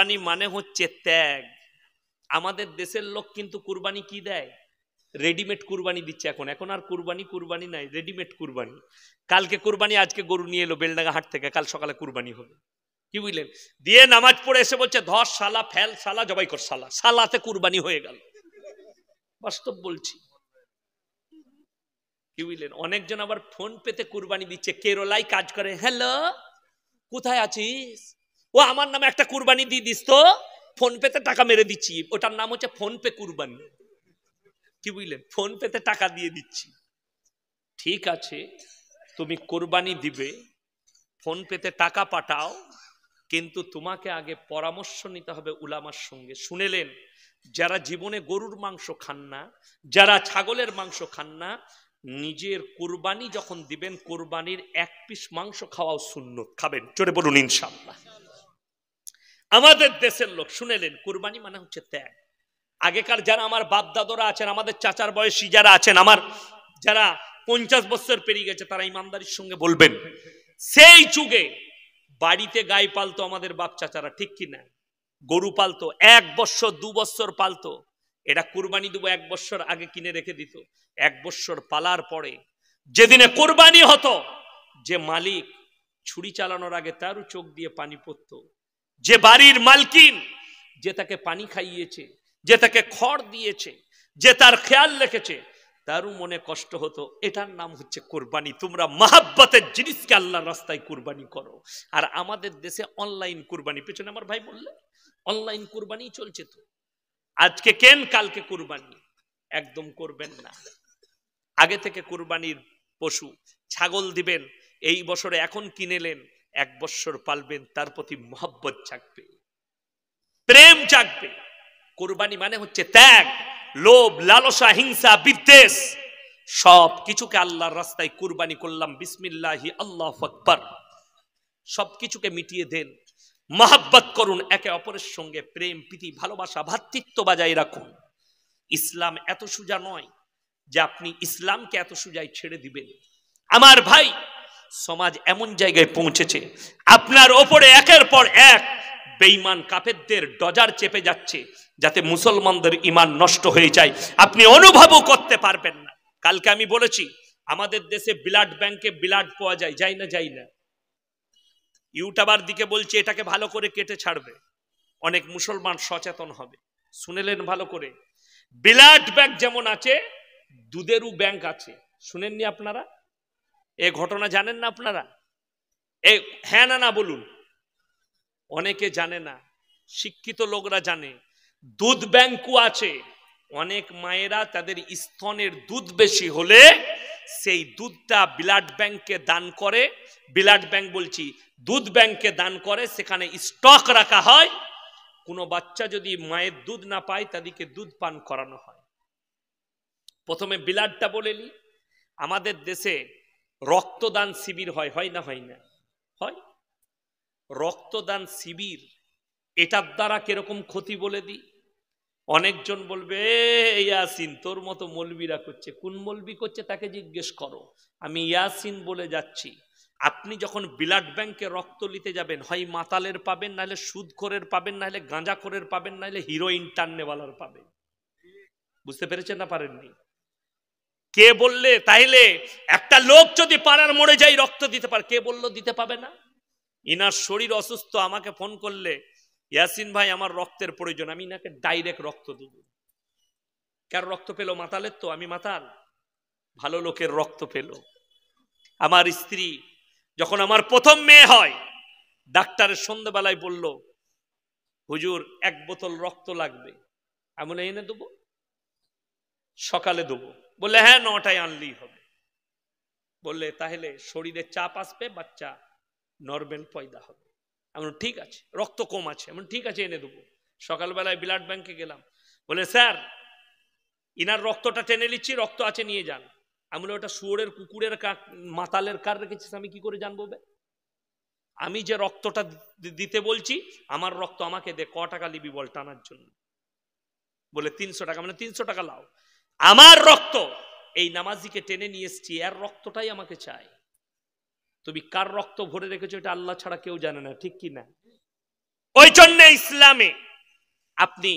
কুরবানি মানে হচ্ছে ত্যাগ। আমাদের দেশের লোক কিন্তু কুরবানি কি দেয়? রেডিমেড কুরবানি দিচ্ছে। এখন আর কুরবানি নাই, রেডিমেড কুরবানি। কালকে কুরবানি, আজকে গরু নিয়ে এলো বেলডাঙ্গা হাট থেকে, কাল সকালে কুরবানি হবে। কি বুঝলেন? দিয়ে নামাজ পড়ে এসে বলছে ধর শালা, ফেল শালা, জবাই কর শালা, শালাতে কুরবানি হয়ে গেল। বাস্তব বলছি। কি বুঝলেন? অনেকজন আবার ফোন পেতে কুরবানি দিচ্ছে, কেরলায় কাজ করে। হ্যালো, কোথায় আছিস? ও আমার নামে একটা কুরবানি দিয়ে দিস তো, ফোন পেতে টাকা মেরে দিচ্ছি। ওটার নাম হচ্ছে ফোন পে কুরবানি। কি বুঝলেন? ফোন পেতে টাকা দিয়ে দিচ্ছি। ঠিক আছে, তুমি কুরবানি দিবে, ফোন পেতে টাকা পাঠাও, কিন্তু তোমাকে আগে পরামর্শ নিতে হবে উলামার সঙ্গে। শুনেলেন, যারা জীবনে গরুর মাংস খান না, যারা ছাগলের মাংস খান না, নিজের কুরবানি যখন দিবেন, কুরবানির এক পিস মাংস খাওয়াও সুন্নত। খাবেন? জোরে বলুন ইনশাআল্লাহ। আমাদের দেশের লোক শুনেলেন, কুরবানি মানে হচ্ছে ত্যাগ। আগেকার যারা আমার বাপ দাদরা আছেন, আমাদের চাচার বয়সী যারা আছেন, আমার যারা 50 বছর পেরিয়ে গেছে, তারা ইমানদারির সঙ্গে বলবেন, সেই যুগে বাড়িতে গাই পালতো আমাদের বাপ চাচারা, ঠিক কিনা? গরু পালতো, 1 বছর 2 বছর পালতো। এটা কুরবানি দেবো 1 বছর আগে কিনে রেখে দিত। 1 বছর পালার পরে যেদিনে কুরবানি হতো, যে মালিক ছুরি চালানোর আগে তারও চোখ দিয়ে পানি পড়তো, যে বাড়ির মালকিন যে তাকে পানি খাইয়েছে, যে তাকে খড় দিয়েছে, যে তার খেয়াল রেখেছে, তারও মনে কষ্ট হতো। এটার নাম হচ্ছে কুরবানি। তোমরা মহাব্বতের জিনিসকে আল্লাহর রাস্তায় কুরবানি করো। আর আমাদের দেশে অনলাইন কুরবানি, পেছনে আমার ভাই বললে অনলাইন কুরবানি চলছে। তো আজকে কেন, কালকে কুরবানি, একদম করবেন না। আগে থেকে কুরবানির পশু ছাগল দিবেন, এই বছরে এখন কিনেলেন, 1 বছর পালবেন, তার প্রতি মহব্বত জাগবে, প্রেম জাগবে। কুরবানি মানে হচ্ছে ত্যাগ। লোভ, লালসা, হিংসা, বিদ্বেষ সব কিছুকে আল্লাহর রাস্তায় কুরবানি করলাম, বিসমিল্লাহি আল্লাহু আকবার। সব কিছুকে মিটিয়ে দেন, মহব্বত করুন একে অপরের সঙ্গে, প্রেম, প্রীতি, ভালোবাসা, ভ্রাতৃত্ব বজায় রাখুন। ইসলাম এত সোজা নয় যে আপনি ইসলামকে এত সোজাই ছেড়ে দিবেন। আমার ভাই, সমাজ এমন জায়গায় পৌঁছেছে, আপনার ওপরে একের পর এক বেঈমান কাফেরদের ডজার চেপে যাচ্ছে, যাতে মুসলমানদের ঈমান নষ্ট হয়ে যায়। আপনি অনুভবও করতে পারবেন না। কালকে আমি বলেছি, আমাদের দেশে ব্লাড ব্যাংকে ব্লাড পাওয়া যায়, যায় না? যায় না? ইউটিউবার দিকে বলছে এটাকে ভালো করে কেটে ছাড়বে, অনেক মুসলমান সচেতন হবে। শুনেলেন ভালো করে? ব্লাড ব্যাংক যেমন আছে, দুধেরও ব্যাংক আছে। শুনেননি আপনারা? এ ঘটনা জানেন না আপনারা? হ্যাঁ না না বলুন। অনেকে জানে না, শিক্ষিত লোকরা জানে। দুধ ব্যাংকও আছে। অনেক মায়েরা তাদের স্তনের দুধ বেশি হলে সেই দুধটা ব্লাড ব্যাংকে দান করে। ব্লাড ব্যাংক বলছি, দুধ ব্যাংকে দান করে, সেখানে স্টক রাখা হয়। কোনো বাচ্চা যদি মায়ের দুধ না পায়, তাদেরকে দুধ পান করানো হয়। প্রথমে ব্লাডটা বলে নি, আমাদের দেশে রক্তদান শিবির হয়, হয় না? হয় না? হয়। রক্তদান শিবির, এটার দ্বারা কিরকম ক্ষতি বলে দিই। অনেকজন বলবে ইয়াসিন তোর মতো মৌলবীরা করছে। কোন মৌলবী করছে তাকে জিজ্ঞেস করো। আমি ইয়াসিন বলে যাচ্ছি, আপনি যখন ব্লাড ব্যাংকে রক্ত নিতে যাবেন, হয় মাতালের পাবেন, নাহলে সুদখোরের পাবেন, নাহলে গাঁজাখোরের পাবেন, নাহলে হিরোইন টাননেওয়ালার পাবেন। বুঝতে পেরেছেন না পারেননি? কে বললে? তাইলে একটা লোক যদি পাড়ার মোড়ে যাই রক্ত দিতে পারে, কে বললো দিতে পাবে না? ইনার শরীর অসুস্থ, আমাকে ফোন করলে, ইয়াসিন ভাই আমার রক্তের প্রয়োজন, আমি নাকি ডাইরেক্ট রক্ত দেব। কার রক্ত পেল? মাতালের তো। আমি মাতাল? ভালো লোকের রক্ত পেল। আমার স্ত্রী যখন আমার প্রথম মেয়ে হয়, ডাক্তারের সন্ধ্যাবেলায় বলল হুজুর 1 বোতল রক্ত লাগবে। আমি বলে এনে দেবো, সকালে দেবো। বললে হ্যাঁ 9টায় আনলেই হবে। বললে তাহলে শরীরে চাপ আসবে, বাচ্চা নরমাল পয়দা হবে। আমি ঠিক আছে, রক্ত কম আছে। আমি ঠিক আছে, এনে দেবো। সকালবেলায় ব্লাড ব্যাংকে গেলাম, বলে স্যার ইনার রক্তটা টেনে নিচ্ছি, রক্ত আছে নিয়ে যান। আমি বলে ওটা শুয়োরের, কুকুরের, মাতালের কার রেখেছিস আমি কি করে জানবো? আমি যে রক্তটা দিতে বলছি, আমার রক্ত আমাকে দে। ক টাকা নিবি বল টানার জন্য? বলে 300 টাকা। মানে 300 টাকা লাও, আমার রক্ত এই নামাজিকে টেনে নিয়ে এসছি, এর রক্তটাই আমাকে চাই। তুমি কার রক্ত ভরে রেখেছো এটা আল্লাহ ছাড়া কেউ জানে না, ঠিক কি না? ওই জন্য ইসলামে আপনি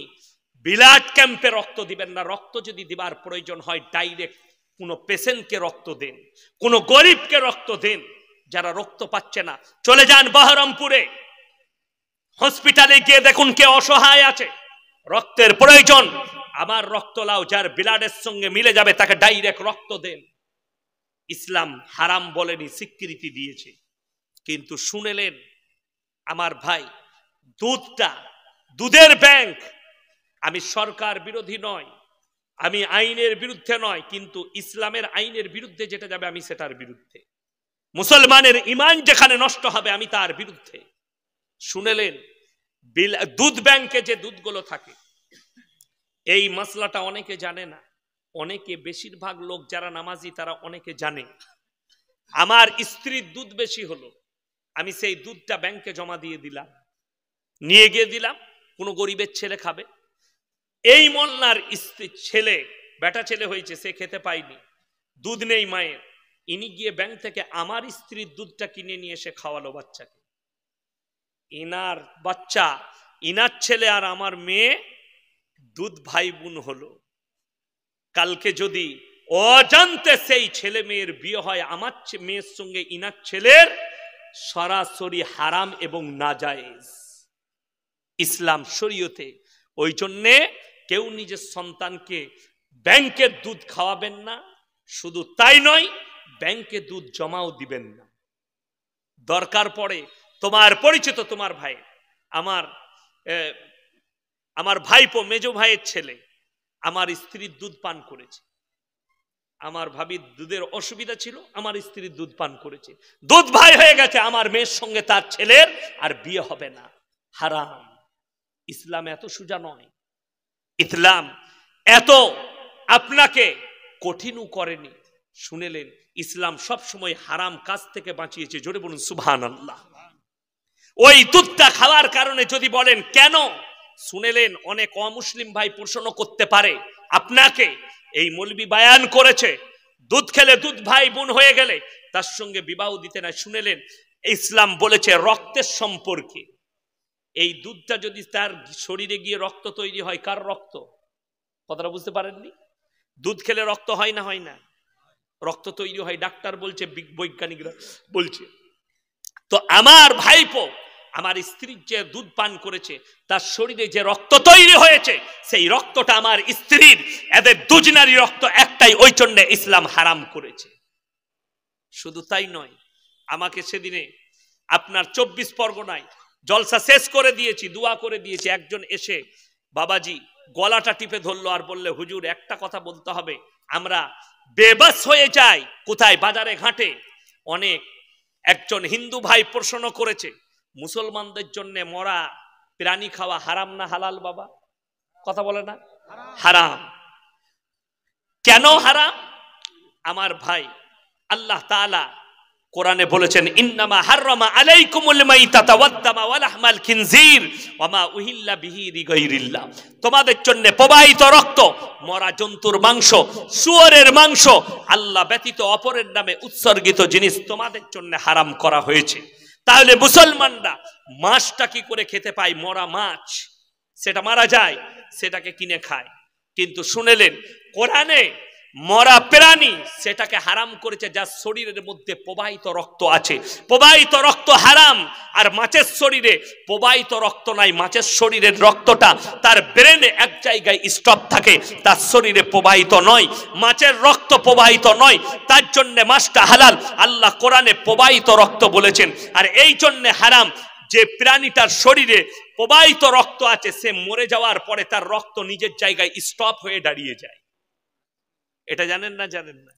ব্লাড ক্যাম্পে রক্ত দিবেন না। রক্ত যদি দিবার প্রয়োজন হয় ডাইরেক্ট কোন পেশেন্টকে রক্ত দেন, কোন গরিবকে রক্ত দেন। যারা রক্ত পাচ্ছে না চলে যান বহরমপুরে, হসপিটালে গিয়ে দেখুন কে অসহায় আছে, রক্তের প্রয়োজন, আমার রক্ত লাও, যার ব্লাডের সঙ্গে মিলে যাবে তাকে ডাইরেক্ট রক্ত দেন। ইসলাম হারাম বলেনি, স্বীকৃতি দিয়েছে। কিন্তু শুনেলেন আমার ভাই, দুধের ব্যাংক, আমি সরকার বিরোধী নয়, আমি আইনের বিরুদ্ধে নয়, কিন্তু ইসলামের আইনের বিরুদ্ধে যেটা যাবে আমি সেটার বিরুদ্ধে। মুসলমানের ঈমান যেখানে নষ্ট হবে আমি তার বিরুদ্ধে। শুনেলেন দুধ ব্যাংকে যে দুধগুলো থাকে, এই মশলাটা অনেকে জানে না, অনেকে, বেশিরভাগ লোক যারা নামাজি তারা অনেকে জানে। আমার স্ত্রীর দুধ বেশি হলো, আমি সেই দুধটা ব্যাংকে জমা দিয়ে দিলাম, নিয়ে গিয়ে দিলাম, কোনো গরিবের ছেলে খাবে। এই মোল্লার স্ত্রী ছেলে, বেটা ছেলে হয়েছে, সে খেতে পায়নি, দুধ নেই মায়ের, ইনি গিয়ে ব্যাংক থেকে আমার স্ত্রীর দুধটা কিনে নিয়ে এসে খাওয়ালো বাচ্চাকে। ইনার বাচ্চা, ইনার ছেলে আর আমার মেয়ে দুধ ভাই বোন হলো। কালকে যদি অজান্তে সেই ছেলে মেয়ের বিয়ে হয় আমার মেয়ের সঙ্গে ইনার ছেলের, সরাসরি হারাম এবং নাজায়েজ ইসলাম শরীয়তে। ওই জন্যে কেউ নিজের সন্তানকে ব্যাংকের দুধ খাওয়াবেন না। শুধু তাই নয়, ব্যাংকে দুধ জমাও দিবেন না। দরকার পড়ে তোমার পরিচিত তোমার ভাই, আমার ভাইপো মেজো ভাইয়ের ছেলে আমার স্ত্রীর দুধ পান করেছে, আমার ভাবির দুধের অসুবিধা ছিল, আমার স্ত্রীর দুধ পান করেছে, দুধ ভাই হয়ে গেছে, আমার মেয়ের সঙ্গে তার ছেলের আর বিয়ে হবে না, হারাম। ইসলাম এত সোজা নয়, ইসলাম এত আপনাকে কঠিনও করেনি। শুনেলেন ইসলাম সব সময় হারাম কাজ থেকে বাঁচিয়েছে, জোরে বলুন সুবহানাল্লাহ। ওই দুধটা খাওয়ার কারণে যদি বলেন কেন, শুনেলেন অনেক অমুসলিম ভাই প্রশ্ন করতে পারে আপনাকে, এই মৌলবি বায়ান করেছে দুধ খেলে দুধ ভাই বোন হয়ে গেলে তার সঙ্গে বিবাহ দিতে না। শুনেলেন ইসলাম বলেছে রক্তের সম্পর্কে, এই দুধটা যদি তার শরীরে গিয়ে রক্ত তৈরি হয়, কার রক্ত? কথাটা বুঝতে পারেননি? দুধ খেলে রক্ত হয় না? হয় না, রক্ত তৈরি হয়, ডাক্তার বলছে, বৈজ্ঞানিকরা বলছে। তো আমার ভাইপো, আমার স্ত্রী যে দুধ পান করেছে তার শরীরে যে রক্ত তৈরি হয়েছে, সেই রক্তটা আমার স্ত্রীর, এদের দুজনারই রক্ত একটাই, ওই জন্য ইসলাম হারাম করেছে। শুধু তাই নয়, আমাকে সেদিনে আপনার 24 পরগনায় জলসা শেষ করে দিয়েছি, দোয়া করে দিয়েছি, একজন এসে বাবাজি গলাটা টিপে ধরলো আর বললে হুজুর একটা কথা বলতে হবে, আমরা বেবাস হয়ে যাই। কোথায়? বাজারে ঘাটে। অনেক একজন হিন্দু ভাই প্রশ্ন করেছে মুসলমানদের জন্য মরা প্রাণী খাওয়া হারাম না হালাল? বাবা কথা বলে না, হারাম। কেন হারাম? আমার ভাই, আল্লাহ তাআলা কোরআনে বলেছেন ইন্নামা হাররামা আলাইকুমুল মাইতাতা ওয়াদ-দামা ওয়া লাহমাল খিনজির ওয়া মা উহিল্লা বিহি লিগাইরিল্লাহ, তোমাদের জন্য প্রবাহিত রক্ত, মরা জন্তুর মাংস, শুয়োরের মাংস, আল্লাহ ব্যতীত অপরের নামে উৎসর্গিত জিনিস তোমাদের জন্য হারাম করা হয়েছে। তাহলে মুসলমানরা মাছটা কি করে খেতে পায়? মরা মাছ, সেটা মারা যায়, সেটাকে কিনে খায়। কিন্তু শুনেলেন কোরআনে মরা প্রাণী সেটাকে হারাম করেছে যার শরীরের মধ্যে প্রবাহিত রক্ত আছে। প্রবাহিত রক্ত হারাম। আর মাছের শরীরে প্রবাহিত রক্ত নাই, মাছের শরীরের রক্তটা তার ব্রেনে এক জায়গায় স্টপ থাকে, তার শরীরে প্রবাহিত নয়, মাছের রক্ত প্রবাহিত নয়, তার জন্য মাছটা হালাল। আল্লাহ কোরআনে প্রবাহিত রক্ত বলেছেন। আর এই জন্য হারাম যে প্রাণীটার শরীরে প্রবাহিত রক্ত আছে, সে মরে যাওয়ার পরে তার রক্ত নিজের জায়গায় স্টপ হয়ে দাঁড়িয়ে যায়। এটা জানেন না? জানেন না?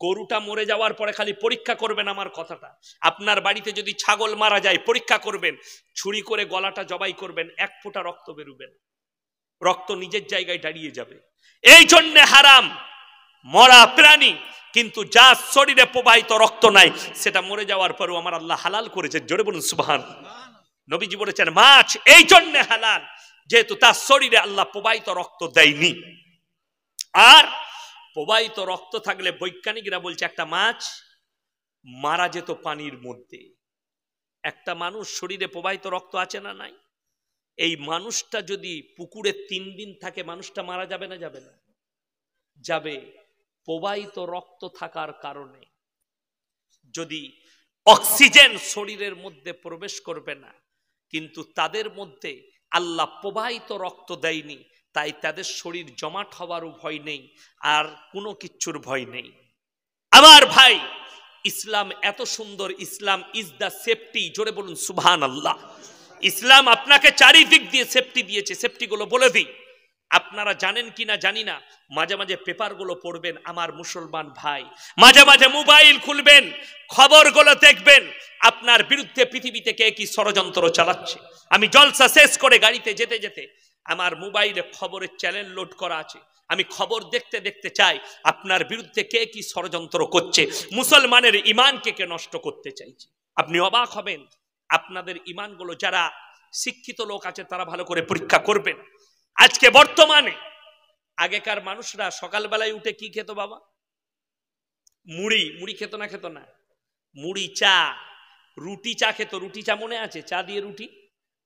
গরুটা মরে যাওয়ার পরে খালি পরীক্ষা করবেন আমার কথাটা। আপনার বাড়িতে যদি ছাগল মারা যায় পরীক্ষা করবেন, ছুরি করে গলাটা জবাই করবেন, এক ফোঁটা রক্ত বেরোবেন, রক্ত নিজের জায়গায় দাঁড়িয়ে যাবে। এই জন্য হারাম মরা প্রাণী। কিন্তু যার শরীরে প্রবাহিত রক্ত নাই সেটা মরে যাওয়ার পরেও আমার আল্লাহ হালাল করেছে, জোরে বলুন সুবহানাল্লাহ। নবীজি বলেছেন মাছ এই জন্য হালাল যেহেতু তার শরীরে আল্লাহ প্রবাহিত রক্ত দেয়নি। আর প্রবাহিত রক্ত থাকলে বৈজ্ঞানিকরা বলছে একটা মাছ মারা যেত পানির মধ্যে। একটা মানুষ শরীরে প্রবাহিত রক্ত আছে না নাই? এই মানুষটা যদি পুকুরে 3 দিন থাকে মানুষটা মারা যাবে না যাবে না? যাবে। প্রবাহিত রক্ত থাকার কারণে যদি অক্সিজেন শরীরের মধ্যে প্রবেশ করবে না, কিন্তু তাদের মধ্যে আল্লাহ প্রবাহিত রক্ত দেয়নি, তাই তাদের শরীর জমাট হওয়ারও ভয় নেই, আর কোনো কিচ্ছুর ভয় নেই। আমার ভাই, ইসলাম এত সুন্দর। ইসলাম ইজ দ্য সেফটি। জোরে বলুন সুবহানাল্লাহ। ইসলাম আপনাকে চারিদিক দিয়ে সেফটি দিয়েছে। সেফটিগুলো বলে দিই, আপনারা জানেন কিনা জানি না। মাঝে মাঝে পেপারগুলো পড়বেন আমার মুসলমান ভাই, মাঝে মাঝে মোবাইল খুলবেন, খবরগুলো দেখবেন আপনার বিরুদ্ধে পৃথিবীতে কে কি ষড়যন্ত্র চালাচ্ছে। আমি জলসা শেষ করে গাড়িতে যেতে যেতে আমার মোবাইলে খবরের চ্যানেল লোড করা আছে, আমি খবর দেখতে দেখতে চাই আপনার বিরুদ্ধে কে কি ষড়যন্ত্র করছে, মুসলমানের ইমানকে কে নষ্ট করতে চাইছে। আপনি অবাক হবেন। আপনাদের ইমানগুলো যারা শিক্ষিত লোক আছে তারা ভালো করে পরীক্ষা করবেন। আজকে বর্তমানে, আগেকার মানুষরা সকালবেলায় উঠে কি খেত বাবা? মুড়ি। মুড়ি খেত না? খেত না? মুড়ি, চা, রুটি, চা খেত। রুটি চা মনে আছে? চা দিয়ে রুটি,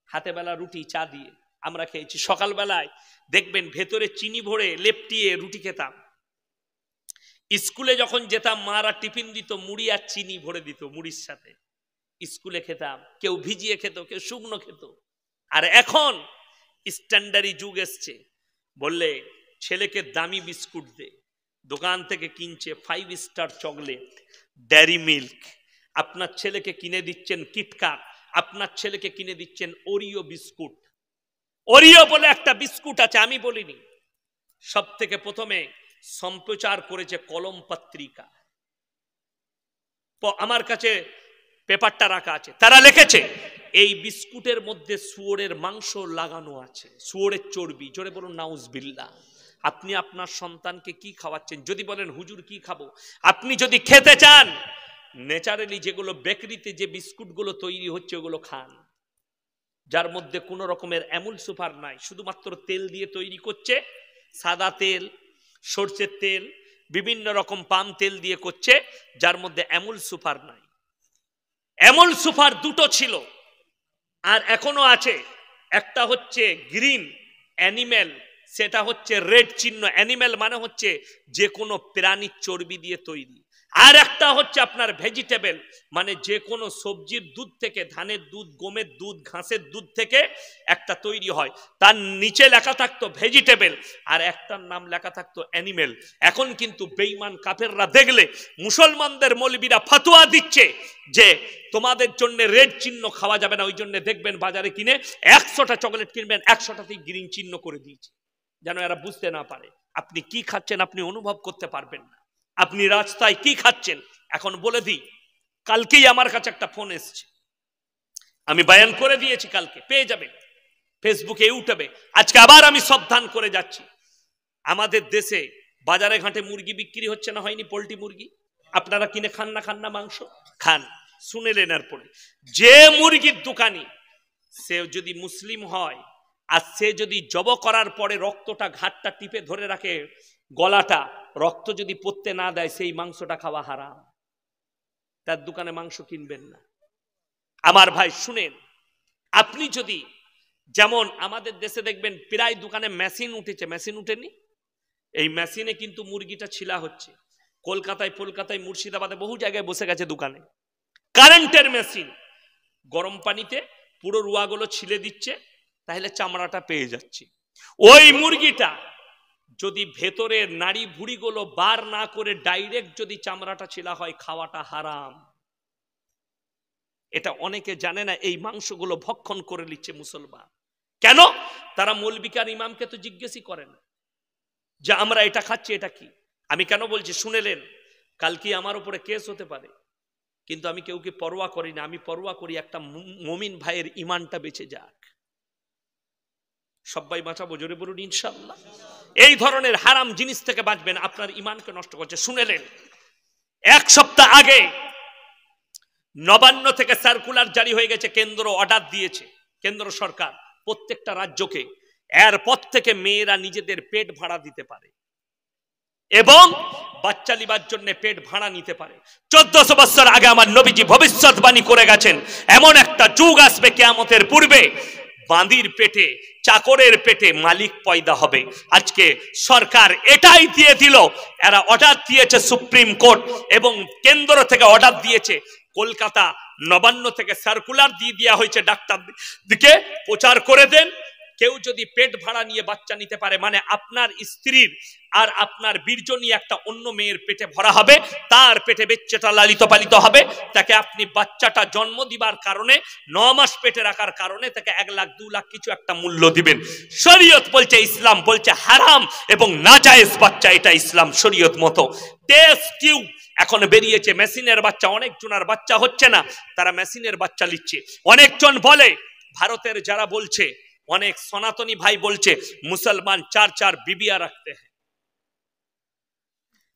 হাতে বেলা রুটি চা দিয়ে আমরা খেয়েছি। সকালবেলায় দেখবেন ভেতরে চিনি ভরে লেপটিয়ে রুটি খেতাম। স্কুলে যখন যেতাম মারা টিফিন দিত, মুড়ি আর চিনি ভরে দিত মুড়ির সাথে, স্কুলে খেতাম। কেউ ভিজিয়ে খেত, কেউ শুকনো খেত। আর এখন স্ট্যান্ডার্ডি যুগ এসছে, বললে ছেলেকে দামি বিস্কুট দে, দোকান থেকে কিনছে 5 স্টার চকলেট, ডেয়ারি মিল্ক। আপনার ছেলেকে কিনে দিচ্ছেন কিটক্যাট, আপনার ছেলেকে কিনে দিচ্ছেন ওরিও বিস্কুট। ওরিও বলে একটা বিস্কুট আছে, আমি বলিনি। সব থেকে প্রথমে সম্প্রচার করেছে কলম পত্রিকা। আমার কাছে পেপারটা রাখা আছে, তারা লিখেছে এই বিস্কুটের মধ্যে শুয়োরের মাংস লাগানো আছে, শুয়োরের চর্বি। জোরে বলুন নাউজুবিল্লাহ। আপনি আপনার সন্তানকে কি খাওয়াচ্ছেন? যদি বলেন হুজুর কি খাবো, আপনি যদি খেতে চান ন্যাচারালি যেগুলো বেকারিতে যে বিস্কুটগুলো তৈরি হচ্ছে ওগুলো খান, যার মধ্যে কোনো রকমের আমুল সুপার নাই, শুধুমাত্র তেল দিয়ে তৈরি করছে, সাদা তেল, সরষের তেল, বিভিন্ন রকম পাম তেল দিয়ে করছে, যার মধ্যে আমুল সুপার নাই। আমুল সুপার দুটো ছিল আর এখনো আছে, একটা হচ্ছে গ্রিন অ্যানিমেল, সেটা হচ্ছে রেড চিহ্ন। অ্যানিমেল মানে হচ্ছে যে কোনো প্রাণীর চর্বি দিয়ে তৈরি। আর একটা হচ্ছে আপনার ভেজিটেবল, মানে যে কোনো সবজির দুধ থেকে, ধানের দুধ, গমের দুধ, ঘাসের দুধ থেকে একটা তৈরি হয়। তার নিচে লেখা থাকতো ভেজিটেবল আর একটার নাম লেখা থাকতো অ্যানিমেল। এখন কিন্তু বেঈমান কাফেররা দেখলে মুসলমানদের মৌলবীরা ফতোয়া দিচ্ছে যে তোমাদের জন্য রেড চিহ্ন খাওয়া যাবে না, ওই জন্য দেখবেন বাজারে কিনে 100টা চকলেট কিনবেন 100টাতেই গ্রিন চিহ্ন করে দিয়েছে, যেন এরা বুঝতে না পারে আপনি কি খাচ্ছেন, আপনি অনুভব করতে পারবেন না আপনি রাস্তায় কি খাচ্ছেন। এখন বলে দিই, কালকেই আমার কাছে একটা ফোন এসছে, আমি বয়ান করে দিয়েছি, কালকে পেয়ে যাবেন ফেসবুকে, ইউটিউবে। আজকে আবার আমি সাবধান করে যাচ্ছি, আমাদের দেশে বাজারে ঘাটে মুরগি বিক্রি হচ্ছে না, হয়নি? পোল্ট্রি মুরগি আপনারা কিনে খান না? খান না? মাংস খান। শুনেলেন এরপরে, যে মুরগির দোকানি সে যদি মুসলিম হয় আর সে যদি জব করার পরে রক্তটা ঘাটটা টিপে ধরে রাখে গলাটা, রক্ত যদি পড়তে না দেয়, সেই মাংসটা খাওয়া হারাম, তার দোকানে মাংস কিনবেন না। আমার ভাই শুনেন, আপনি যদি, যেমন আমাদের দেশে দেখবেন প্রায় দোকানে মেশিন উঠেছে, মেশিন উঠেনি? এই মেশিনে কিন্তু মুরগিটা ছিলা হচ্ছে। কলকাতায়, মুর্শিদাবাদে বহু জায়গায় বসে গেছে দোকানে কারেন্টের মেশিন, গরম পানিতে পুরো রুয়াগুলো ছিলে দিচ্ছে, তাহলে চামড়াটা পেয়ে যাচ্ছে। ওই মুরগিটা যদি ভেতরে নাড়ি ভুড়িগুলো বার না করে ডাইরেক্ট যদি চামড়াটা ছিলা হয়, খাওয়াটা হারাম। এটা অনেকে জানে না, এই মাংসগুলো ভক্ষণ করে নিচ্ছে মুসলমান। কেন? তারা মৌলবীকার ইমামকে তো জিজ্ঞেসই করে না যে আমরা এটা খাচ্ছি, এটা কি। আমি কেন বলছি শুনেলেন, কালকে আমার উপরে কেস হতে পারে, কিন্তু আমি কেউকে পরোয়া করি না। আমি পরোয়া করি একটা মুমিন ভাইয়ের ইমানটা বেঁচে যাক। সবাই বাঁচাবো, জোরে বলুন ইনশাআল্লাহ। এই ধরনের হারাম জিনিস থেকে বাঁচবেন, আপনার ইমানকে নষ্ট করছে। শুনেলেন, 1 সপ্তাহ আগে নবান্ন থেকে সার্কুলার জারি হয়ে গেছে, কেন্দ্র অর্ডার দিয়েছে, কেন্দ্র সরকার প্রত্যেকটা রাজ্যকে, এরপর থেকে মেয়েরা নিজেদের পেট ভাড়া দিতে পারে এবং বাচ্চা লিবার জন্য পেট ভাড়া নিতে পারে। 1400 বছর আগে আমার নবীজি ভবিষ্যৎবাণী করে গেছেন, এমন একটা যুগ আসবে কিয়ামতের পূর্বে, বাঁদির পেটে চাকরের পেটে মালিক পয়দা হবে। আজকে সরকার এটাই দিয়ে দিল। এরা অর্ডার দিয়েছে সুপ্রিম কোর্ট এবং কেন্দ্র থেকে অর্ডার দিয়েছে, কলকাতা নবান্ন থেকে সার্কুলার দিয়ে দেওয়া হয়েছে, ডাক্তারদিকে প্রচার করে দেন, কেউ যদি পেট ভাড়া নিয়ে বাচ্চা নিতে পারে, মানে আপনার স্ত্রীর আর আপনার বীর্য নিয়ে একটা অন্য মেয়ের পেটে ভরা হবে, তার পেটে বাচ্চাটা লালিত পালিত হবে, তাকে আপনি বাচ্চাটা জন্ম দিবার কারণে 9 মাস পেটে রাখার কারণে তাকে 1 লাখ 2 লাখ কিছু একটা মূল্য দিবেন। শরীয়ত বলছে, ইসলাম বলছে হারাম এবং নাজায়েজ বাচ্চা, এটা ইসলাম শরীয়ত মতো। টেস্ট টিউব এখন বেরিয়েছে, মেশিনের বাচ্চা, অনেক জনের বাচ্চা হচ্ছে না, তারা মেশিনের বাচ্চা নিচ্ছে। অনেকজন বলে, ভারতের যারা বলছে, অনেক সনাতনী ভাই বলছে মুসলমান 4 বিবিয়া রাখতে হ্যাঁ।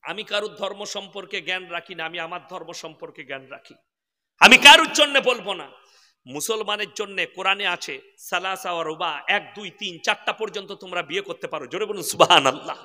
আমি কারুর ধর্ম সম্পর্কে জ্ঞান রাখি না, আমি আমার ধর্ম সম্পর্কে জ্ঞান রাখি, আমি কারুর জন্য বলবো না। মুসলমানের জন্য কোরআনে আছে সালাসা ওয়া রুবা, 1 2 3 4টা পর্যন্ত তোমরা বিয়ে করতে পারো। জোরে বলুন সুবহানাল্লাহ।